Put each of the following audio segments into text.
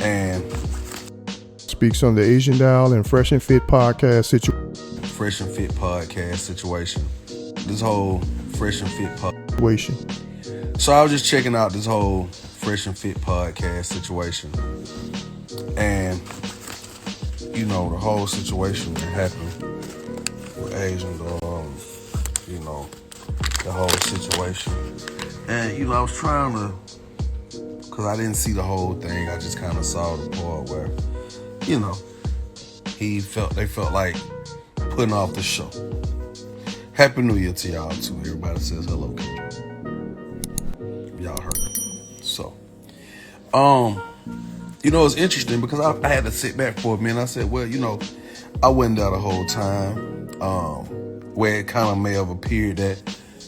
and speaks on the Asian Doll and Fresh and Fit podcast situation. This whole Fresh and Fit situation. So I was just checking out this whole Fresh and Fit podcast situation, and the whole situation that happened with Asian Doll, the whole situation. And I was trying to, because I didn't see the whole thing, I just kind of saw the part where, they felt like putting off the show. Happy New Year to y'all too. Everybody says hello. Y'all heard it. So, it's interesting because I had to sit back for a minute. I said, well, I wasn't there the whole time, where it kind of may have appeared that,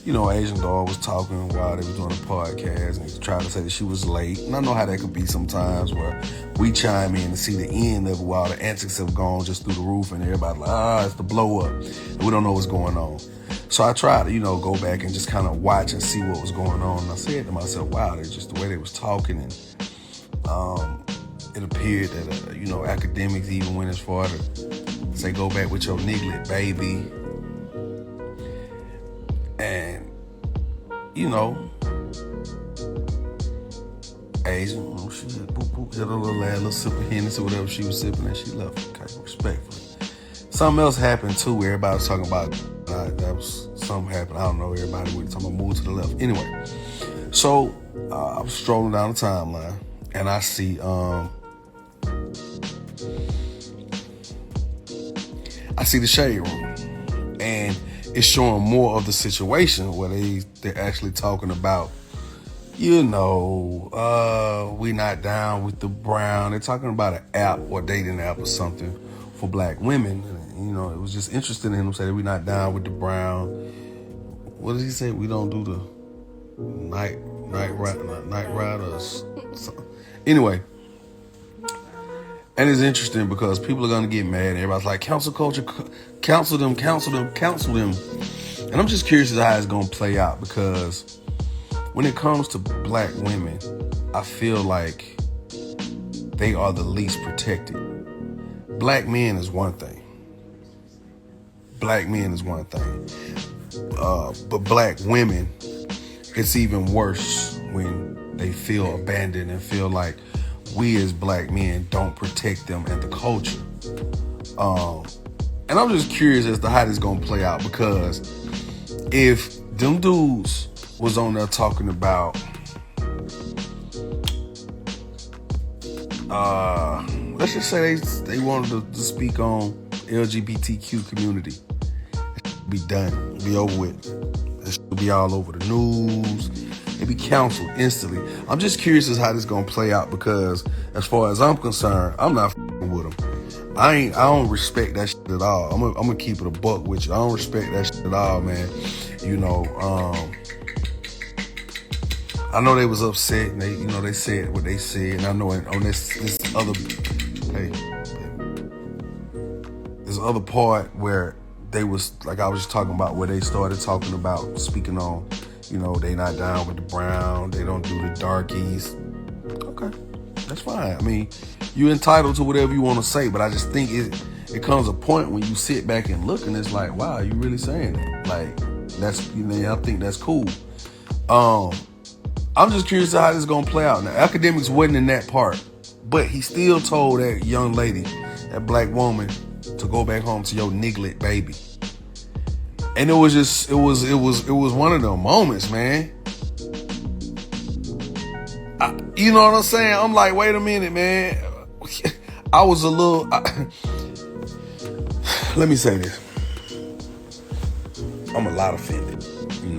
Asian Doll was talking while they was doing the podcast, and he tried to say that she was late. And I know how that could be sometimes, where we chime in to see the end of it while the antics have gone just through the roof, and everybody like, it's the blow up, and we don't know what's going on. So I tried to, go back and just kind of watch and see what was going on. And I said to myself, wow, that's just the way they was talking. And it appeared that, academics even went as far to say, go back with your niglet, baby. And, Asian, she hit a little sip of Hennessy or whatever she was sipping, and she left, okay, respectfully. Something else happened too, where everybody was talking about, that was something happened, I don't know, everybody was talking about move to the left. Anyway, so I was strolling down the timeline, and I see, the Shade Room, and it's showing more of the situation where they're actually talking about, we not down with the brown. They're talking about an app or dating app or something for black women. And, it was just interesting in him saying we're not down with the brown. What did he say? We don't do the night riders. Anyway. And it's interesting because people are going to get mad and everybody's like, cancel culture, counsel them. And I'm just curious as to how it's going to play out, because when it comes to black women, I feel like they are the least protected. Black men is one thing. But black women, it's even worse when they feel abandoned and feel like we as black men don't protect them and the culture. And I'm just curious as to how this is going to play out, because if them dudes was on there talking about let's just say they wanted to speak on LGBTQ community, it should be done, it'd be over with. It should be all over the news. It'd be canceled instantly. I'm just curious as how this is gonna play out, because as far as I'm concerned, I'm not f***ing with them. I don't respect that shit at all. I'm gonna keep it a buck with you. I don't respect that shit at all, man. I know they was upset, and they said what they said, and I know on this other part where they was, like I was just talking about, where they started talking about speaking on, they not down with the brown, they don't do the darkies. Okay, that's fine. I mean, you're entitled to whatever you want to say, but I just think it comes a point when you sit back and look, and it's like, wow, you really saying that? Like, that's, I think that's cool. I'm just curious how this is gonna play out. Now, academics wasn't in that part, but he still told that young lady, that black woman, to go back home to your niglet, baby. And it was one of them moments, man. You know what I'm saying? I'm like, wait a minute, man. I was a little... let me say this. I'm a lot offended.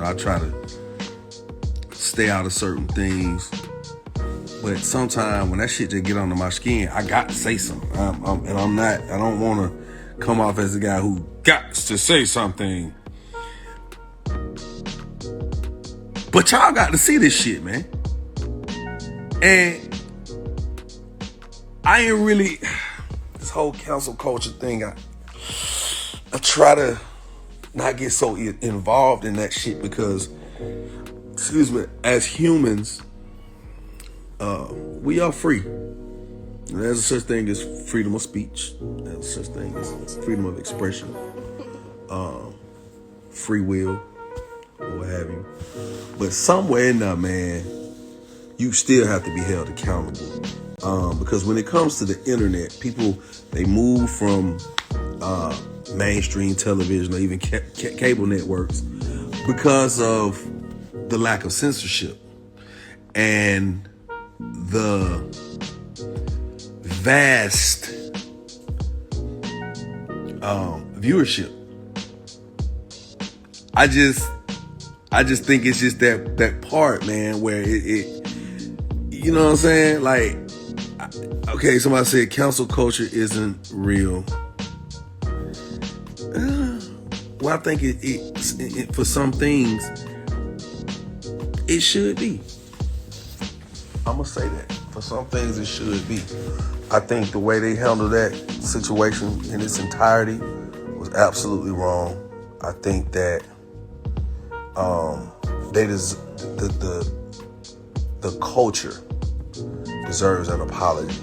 I try to stay out of certain things, but sometimes when that shit just get under my skin, I got to say something. I don't want to come off as a guy who got to say something. But y'all got to see this shit, man. And I ain't really, this whole cancel culture thing, I try to not get so involved in that shit, because, as humans, we are free. There's such thing as freedom of speech. There's such thing as freedom of expression, free will, or what have you. But somewhere in there, man, you still have to be held accountable. Because when it comes to the internet, people, they move from mainstream television or even cable networks because of the lack of censorship and the vast viewership. I just think it's just that part, man, where it you know what I'm saying? Like, okay, somebody said cancel culture isn't real. Well, I think it for some things it should be. I'm gonna say that. For some things it should be. I think the way they handled that situation in its entirety was absolutely wrong. I think that the culture deserves an apology,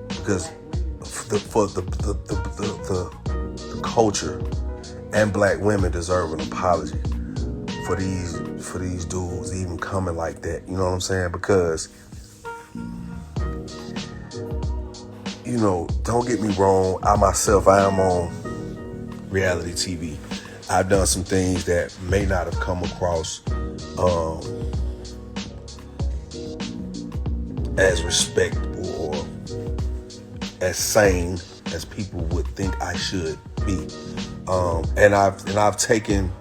because for the culture and black women deserve an apology for these dudes even coming like that. You know what I'm saying? Because, you know, don't get me wrong, I am on reality TV. I've done some things that may not have come across as respectable or as sane as people would think I should be. And I've taken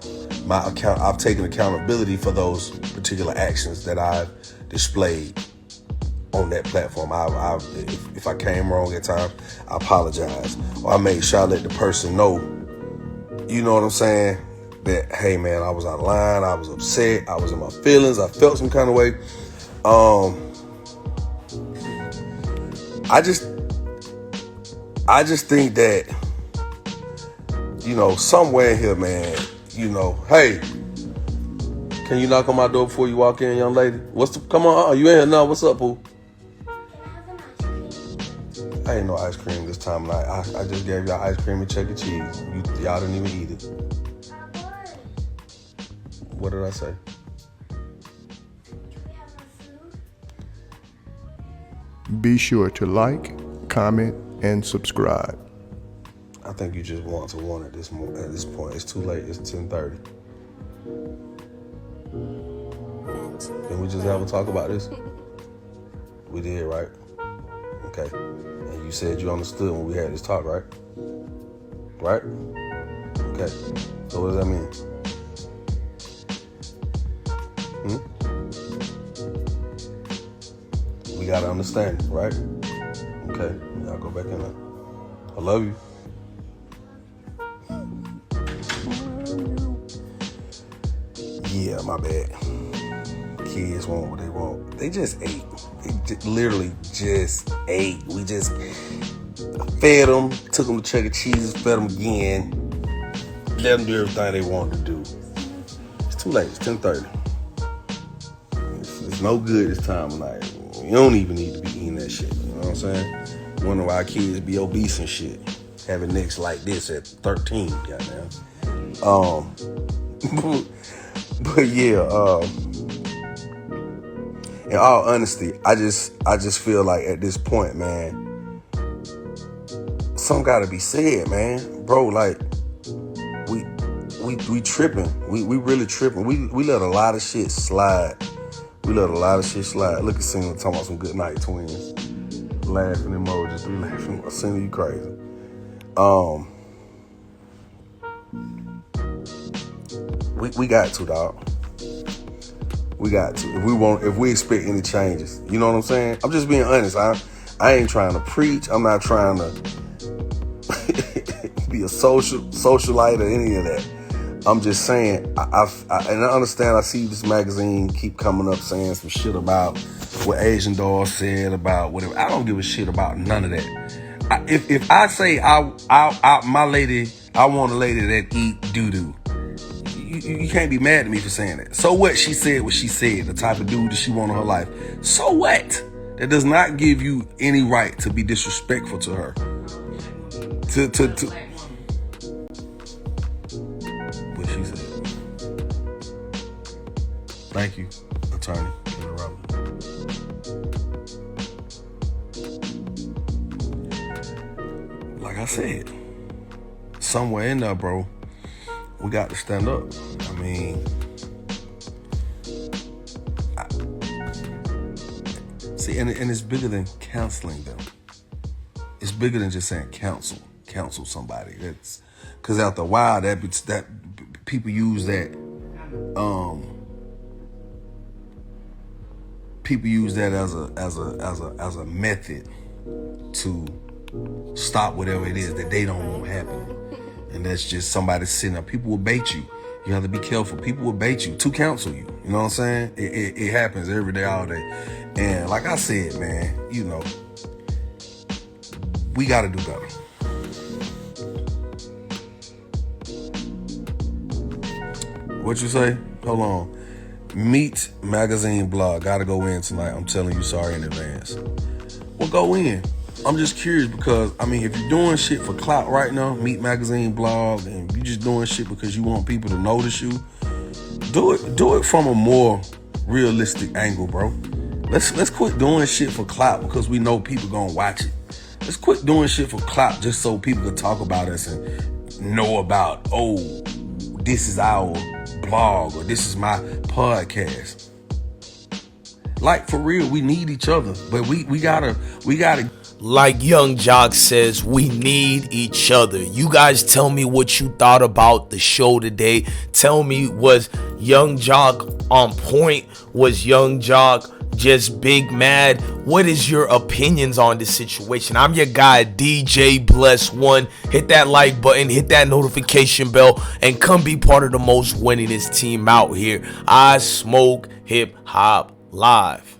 accountability for those particular actions that I've displayed on that platform. If I came wrong at times, I apologize, or I made sure I let the person know, you know what I'm saying, that, hey man, I was out of line, I was upset, I was in my feelings, I felt some kind of way. I just think that, you know, somewhere in here, man, you know, hey, can you knock on my door before you walk in, young lady? Come on, you in here now? What's up, boo? I ain't no ice cream this time of night. I just gave y'all ice cream and Chuck E. Cheese. Y'all didn't even eat it. What did I say? Be sure to like, comment, and subscribe. I think you just want at this point. It's too late. It's 10:30. Can we just have a talk about this? We did, right? Okay. And you said you understood when we had this talk, right? Right? Okay. So what does that mean? We gotta understand, right? Okay. Y'all go back in there. I love you. Yeah, my bad. Kids want what they want. They just ate. Literally just ate. We just fed them, took them to Chuck E. Cheese, fed them again, let them do everything they wanted to do. It's too late. It's 10:30. It's no good this time of night. You don't even need to be eating that shit. You know what I'm saying? Wonder why kids be obese and shit, having necks like this at 13. Goddamn. But yeah. In all honesty, I just feel like at this point, man, something gotta be said, man. Bro, like, we tripping. We really tripping. We let a lot of shit slide. Look at Cena talking about some good night twins. Laughing emojis. We laughing. Cena, you crazy. We got to, dog. We got to. If we expect any changes. You know what I'm saying? I'm just being honest. I ain't trying to preach. I'm not trying to be a socialite or any of that. I'm just saying, and I understand, I see this magazine keep coming up saying some shit about what Asian Doll said about whatever. I don't give a shit about none of that. If I say my lady, I want a lady that eat doo-doo, you can't be mad at me for saying that. So what? She said what she said, the type of dude that she want in her life. So what? That does not give you any right to be disrespectful to her. What she said. Thank you, attorney. Like I said, somewhere in there, bro, we got to stand up. I mean, see, and it's bigger than counseling them. It's bigger than just saying counsel somebody. That's because after a while, that people use that. People use that as a method to stop whatever it is that they don't want happen. And that's just somebody sitting up. People will bait you. You have to be careful. People will bait you to counsel you. You know what I'm saying? It happens every day, all day. And like I said, man, you know, we got to do better. What you say? Hold on. Meet Magazine blog. Gotta go in tonight. I'm telling you, sorry in advance. Well, go in. I'm just curious because, I mean, if you're doing shit for clout right now, Meet Magazine blog, and you just doing shit because you want people to notice you, do it from a more realistic angle, bro. Let's quit doing shit for clout because we know people gonna watch it. Let's quit doing shit for clout just so people can talk about us and know about, oh, this is our blog or this is my podcast. Like, for real, we need each other, but we gotta. Like Young Jock says, we need each other. You guys tell me what you thought about the show today. Tell me, was Young Jock on point? Was Young Jock just big mad? What is your opinions on this situation? I'm your guy, DJ Bless One. Hit that like button, hit that notification bell, and come be part of the most winningest team out here. I Smoke Hip Hop Live.